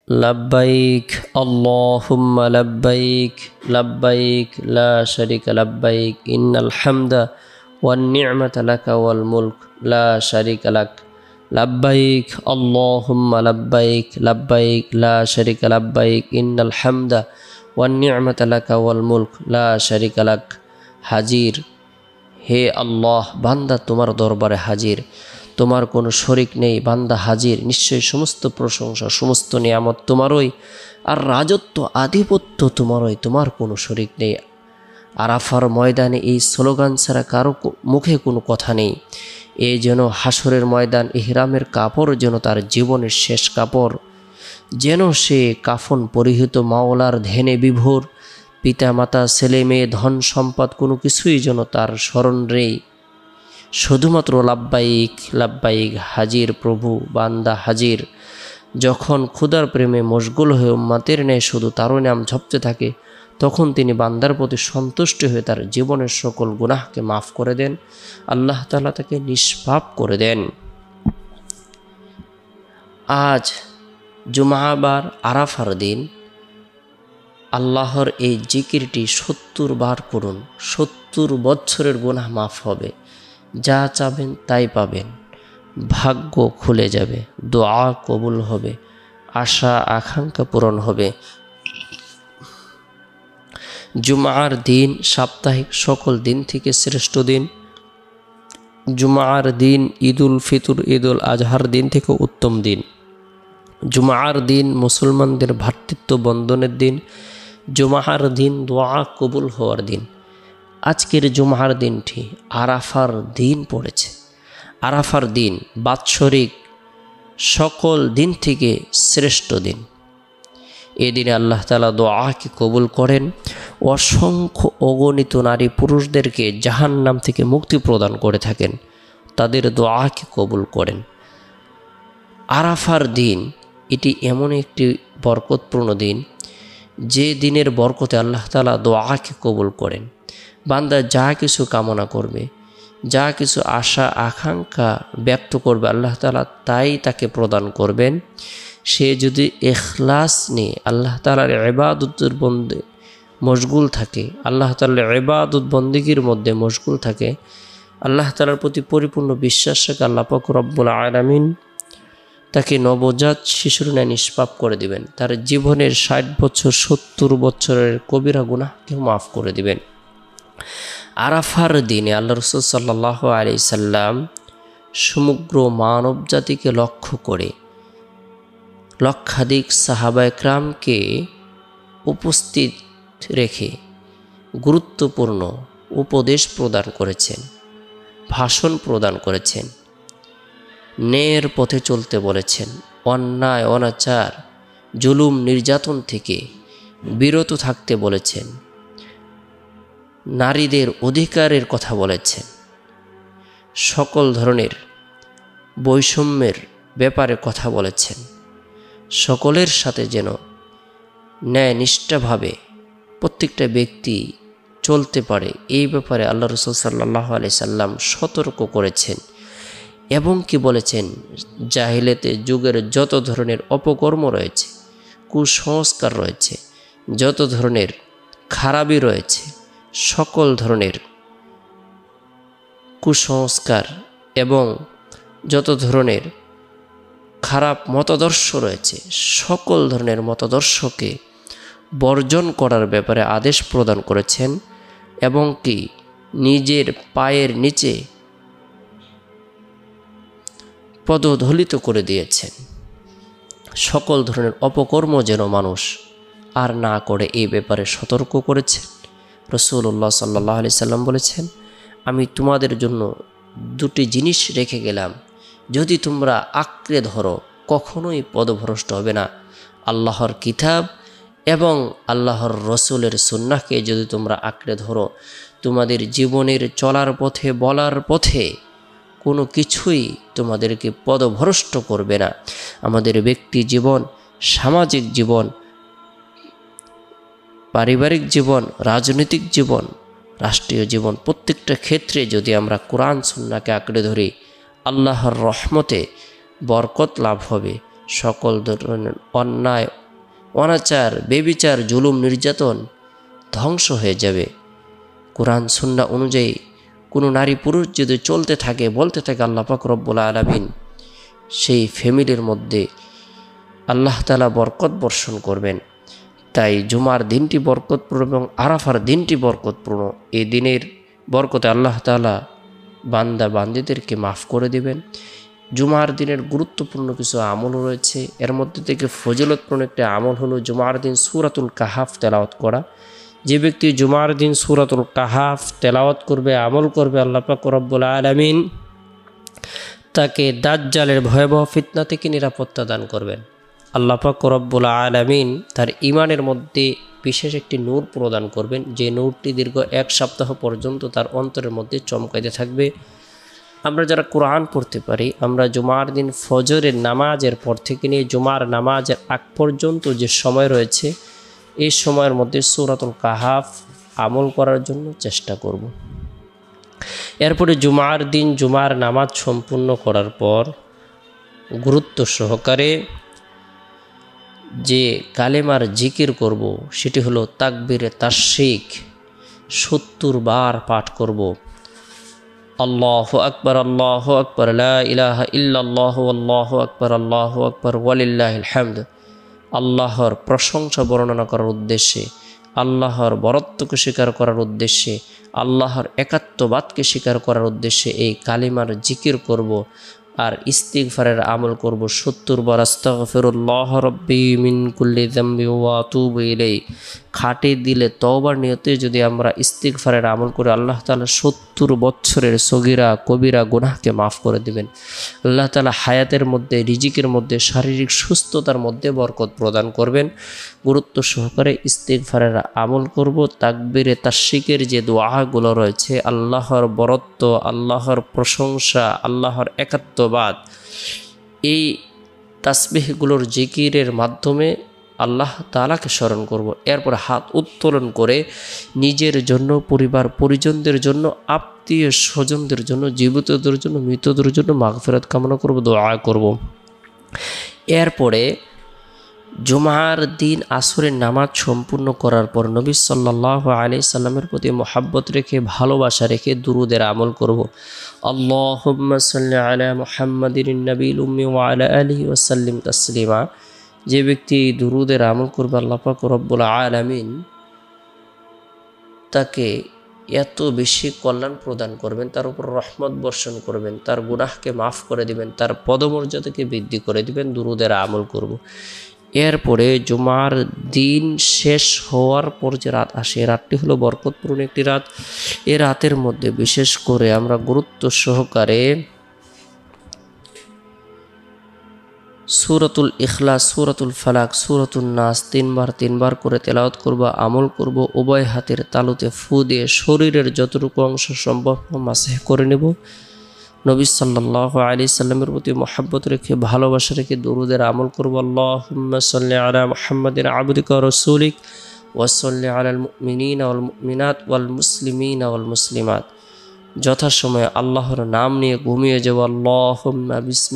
लब्बैक अल्लाहुम्मा लब्बैक लब्बैक ला शरीका लब्बैक इन्नल हम्दा वन निअमता लका वल मुल्क ला शरीका लक लब्बैक अल्लाहुम्मा लब्बैक लब्बैक ला शरीका लब्बैक इन्नल हम्दा वन निअमता लका वल मुल्क ला शरीका लक। हाजिर हे अल्लाह, बाন্দা তোমার দরবারে হাজির, তোমার কোনো শরিক নেই। বান্দা হাজির, নিশ্চয়ই সমস্ত প্রশংসা সমস্ত নিয়ামত তোমারই, আর রাজত্ব আধিপত্য তোমারই, তোমার কোনো শরিক নেই। আরাফার ময়দানে এই স্লোগান ছাড়া কারো মুখে কোনো কথা নেই। এ যেন হাসরের ময়দান, ইহরামের কাপড় যেন তার জীবনের শেষ কাপড়, যেন সে কাফন পরিহিত মাওলার ধ্যানে বিভোর, পিতা মাতা ছেলে মেয়ে ধন সম্পদ কোনো কিছুই যেন তার স্মরণ নেই। শুধুমাত্র লাব্বাইক লাব্বাইক, হাজির প্রভু, বান্দা হাজির। যখন ক্ষুধার প্রেমে মশগুল হয়ে উম্মতের ন্যায় শুধু তারও নাম ঝপতে থাকে, তখন তিনি বান্দার প্রতি সন্তুষ্ট হয়ে তার জীবনের সকল গুনাহকে মাফ করে দেন। আল্লাহ তাআলা তাকে নিষ্পাপ করে দেন। আজ জুমাবার আরাফার দিন। আল্লাহর এই জিকিরটি 70 বার করুন, 70 বছরের গুনাহ মাফ হবে। যা চাবেন তাই পাবেন, ভাগ্য খুলে যাবে, দোয়া কবুল হবে, আশা আকাঙ্ক্ষা পূরণ হবে। জুমার দিন সাপ্তাহিক সকল দিন থেকে শ্রেষ্ঠ দিন। জুমার দিন ঈদুল ফিতর ঈদুল আজহার দিন থেকে উত্তম দিন। জুমার দিন মুসলমানদের ভ্রাতৃত্ব বন্ধনের দিন। জুমার দিন দোয়া কবুল হওয়ার দিন। আজকের জুমার দিনটি আরাফার দিন পড়েছে। আরাফার দিন বাৎসরিক সকল দিন থেকে শ্রেষ্ঠ দিন। এদিনে আল্লাহ তাআলা দোয়াকে কবুল করেন। অসংখ্য অগণিত নারী পুরুষদেরকে জাহান্নাম থেকে মুক্তি প্রদান করে থাকেন, তাদের দোয়াকে কবুল করেন। আরাফার দিন এটি এমন একটি বরকতপূর্ণ দিন, যে দিনের বরকতে আল্লাহ তাআলা দোয়াকে কবুল করেন। বান্দা যা কিছু কামনা করবে, যা কিছু আশা আকাঙ্ক্ষা ব্যক্ত করবে, আল্লাহ তাআলা তাই তাকে প্রদান করবেন। সে যদি ইখলাস নিয়ে আল্লাহ তাআলার ইবাদতের বন্দে মশগুল থাকে, আল্লাহ তাআলার ইবাদত বন্দেগীর মধ্যে মশগুল থাকে, আল্লাহ তাআলার প্রতি পরিপূর্ণ বিশ্বাস রাখে, আল্লাহ পাক রব্বুল আলামিন তাকে নবজাত শিশুর ন্যায় নিষ্পাপ করে দিবেন। তার জীবনের 60 বছর 70 বছরের কবিরা গুনাহকেও মাফ করে দিবেন। আরাফার দিনে আল্লাহ রাসূল সাল্লাল্লাহু আলাইহি সাল্লাম সমগ্র মানব জাতিকে লক্ষ্য করে লক্ষাধিক সাহাবায়ে কেরামকে উপস্থিত রেখে গুরুত্বপূর্ণ উপদেশ প্রদান করেছেন, ভাষণ প্রদান করেছেন, ন্যায়ের পথে চলতে বলেছেন, অন্যায় অনাচার জুলুম নির্যাতন থেকে বিরত থাকতে বলেছেন, নারীদের অধিকারের কথা বলেছেন, সকল ধরনের বৈষম্যের ব্যাপারে কথা বলেছেন। সকলের সাথে যেন ন্যায়নিষ্ঠভাবে প্রত্যেকটা ব্যক্তি চলতে পারে, এই ব্যাপারে আল্লাহ রাসূল সাল্লাল্লাহু আলাইহি সাল্লাম সতর্ক করেছেন। এবং কি বলেছেন, জাহিলিয়াতে যুগের যত ধরনের অপকর্ম রয়েছে, কুসংস্কার রয়েছে, যত ধরনের খারাপি রয়েছে, সকল ধরনের কুসংস্কার এবং যত ধরনের খারাপ মতাদর্শ রয়েছে, সকল ধরনের মতাদর্শকে বর্জন করার ব্যাপারে আদেশ প্রদান করেছেন। এবং কি নিজের পায়ের নিচে পদধলিত করে দিয়েছেন। সকল ধরনের অপকর্ম যেন মানুষ আর না করে এই ব্যাপারে সতর্ক করেছেন। রাসূলুল্লাহ সাল্লাল্লাহু আলাইহি সাল্লাম বলেছেন, আমি তোমাদের জন্য 2টি জিনিস রেখে গেলাম, যদি তোমরা আঁকড়ে ধরো কখনোই পদভ্রষ্ট হবে না। আল্লাহর কিতাব এবং আল্লাহর রসুলের সুন্নাহকে যদি তোমরা আঁকড়ে ধরো, তোমাদের জীবনের চলার পথে বলার পথে কোনো কিছুই তোমাদেরকে পদভ্রষ্ট করবে না। আমাদের ব্যক্তি জীবন, সামাজিক জীবন, পারিবারিক জীবন, রাজনৈতিক জীবন, রাষ্ট্রীয় জীবন, প্রত্যেকটা ক্ষেত্রে যদি আমরা কোরআন সুন্নাহকে আঁকড়ে ধরি, আল্লাহর রহমতে বরকত লাভ হবে, সকল ধরনের অন্যায়, অনাচার, বেবিচার, জুলুম, নির্যাতন ধ্বংস হয়ে যাবে। কোরআন সুন্নাহ অনুযায়ী কোনো নারী পুরুষ যদি চলতে থাকে, বলতে থাকে, আল্লাহ পাক রব্বুল আলামিন সেই ফ্যামিলির মধ্যে আল্লাহ তাআলা বরকত বর্ষণ করবেন। তাই জুমার দিনটি বরকতপূর্ণ এবং আরাফার দিনটি বরকতপূর্ণ। এই দিনের বরকতে আল্লাহ তাআলা বান্দা বান্দীদেরকে মাফ করে দিবেন। জুমার দিনের গুরুত্বপূর্ণ কিছু আমল রয়েছে, এর মধ্যে থেকে ফজিলতপূর্ণ একটি আমল হলো জুমার দিন সূরাতুল কাহাফ তেলাওয়াত করা। যে ব্যক্তি জুমার দিন সূরাতুল কাহাফ তেলাওয়াত করবে, আমল করবে, আল্লাহ পাক রব্বুল আলামিন তাকে দাজ্জালের ভয়াবহ ফিতনা থেকে নিরাপত্তা দান করবেন। আল্লাহ পাক রব্বুল আলামিন তার ঈমানের মধ্যে বিশেষ একটি নূর প্রদান করবেন, যে নূরটি দীর্ঘ 1 সপ্তাহ পর্যন্ত তার অন্তরের মধ্যে চমকাইতে থাকবে। আমরা যারা কোরআন পড়তে পারি, আমরা জুমার দিন ফজরের নামাজের পর থেকে নিয়ে জুমার নামাজের আগ পর্যন্ত যে সময় রয়েছে, এই সময়ের মধ্যে সূরাতুল কাহাফ আমল করার জন্য চেষ্টা করব। এরপরে জুমার দিন জুমার নামাজ সম্পূর্ণ করার পর গুরুত্ব সহকারে যে কালেমার জিকির করব, সেটি হলো তাকবীরে তাশরিক 70 বার পাঠ করব। আল্লাহু আকবার, আল্লাহু আকবার, লা ইলাহা ইল্লাল্লাহু, আল্লাহু আকবার, আল্লাহু আকবার, ওয়ালিল্লাহিল হামদ। আল্লাহর প্রশংসা বর্ণনা করার উদ্দেশ্যে, আল্লাহর বরত্বকে স্বীকার করার উদ্দেশ্যে, আল্লাহর একাত্মবাদকে স্বীকার করার উদ্দেশ্যে এই কালিমার জিকির করব। আর ইস্তিগফারের আমল করব 70 বার। আস্তাগফিরুল্লাহ রাব্বি মিন কুল্লি যামবি ওয়া আতুবু ইলাইহি। খাটে দিলে তওবার নিয়তে যদি আমরা ইস্তিগফারের আমল করে, আল্লাহ তাআলা 70 বছরের সগীরা কবিরা গুনাহকে মাফ করে দিবেন। আল্লাহ তাআলা হায়াতের মধ্যে, রিজিকের মধ্যে, শারীরিক সুস্থতার মধ্যে বরকত প্রদান করবেন। গুরুত্ব সহকারে ইস্তিগফারের আমল করব। তাকবীরে তাশরিকের যে দোয়াগুলো রয়েছে, আল্লাহর বরত্ব, আল্লাহর প্রশংসা, আল্লাহর একাত্মবাদ, এই তাসবিহগুলোর জিকিরের মাধ্যমে আল্লাহ তাআলাকে স্মরণ করব। এরপর হাত উত্তোলন করে নিজের জন্য, পরিবার পরিজনদের জন্য, আত্মীয় স্বজনদের জন্য, জীবিতদের জন্য, মৃতদের জন্য মাগফিরাত কামনা করব, দোয়া করব। এরপরে জুমার দিন আসরের নামাজ সম্পূর্ণ করার পর নবী সাল্লাল্লাহু আলাইহি সাল্লামের প্রতি মহাব্বত রেখে, ভালোবাসা রেখে দুরুদের আমল করব। আল্লাহুম্মা সাল্লি আলা মুহাম্মাদিন নবিয়্যিল উম্মি ওয়া আলা আলিহি ওয়া সাল্লিম তাসলিমা। যে ব্যক্তি এই দুরুদের আমল করবে, আল্লাহ পাক রব্বুল আলামিন তাকে এত বেশি কল্যাণ প্রদান করবেন, তার উপর রহমত বর্ষণ করবেন, তার গুনাহকে মাফ করে দিবেন, তার পদমর্যাদাকে বৃদ্ধি করে দিবেন। দুরুদের আমল করব। এরপরে জুমার দিন শেষ হওয়ার পর যে রাত আসে, রাতটি হলো বরকতপূর্ণ একটি রাত। এ রাতের মধ্যে বিশেষ করে আমরা গুরুত্ব সহকারে সূরাতুল ইখলাস, সূরাতুল ফালাক, সূরাতুন নাস 3 বার করে তেলাওয়াত করব, আমল করব। উভয় হাতের তালুতে ফু দিয়ে শরীরের যতটুকু অংশ সম্ভব মাসহ করে নেব। নবী সাল্লাল্লাহু আলাইহি সাল্লামের প্রতি মহব্বত রেখে, ভালোবাসা রেখে দুরুদের আমল করব। আল্লাহুম্মা সাল্লি আলা মুহাম্মাদিন আবদিকা ওয়া রাসূলিক ওয়া সাল্লি আলাল মুমিনিনা ওয়াল মুমিনাত ওয়াল মুসলিমিনা ওয়াল মুসলিমাত। যথাসময়ে আল্লাহর নাম নিয়ে ঘুমিয়ে যাব। আল্লাহুম্মা বিসমিল্লাহ।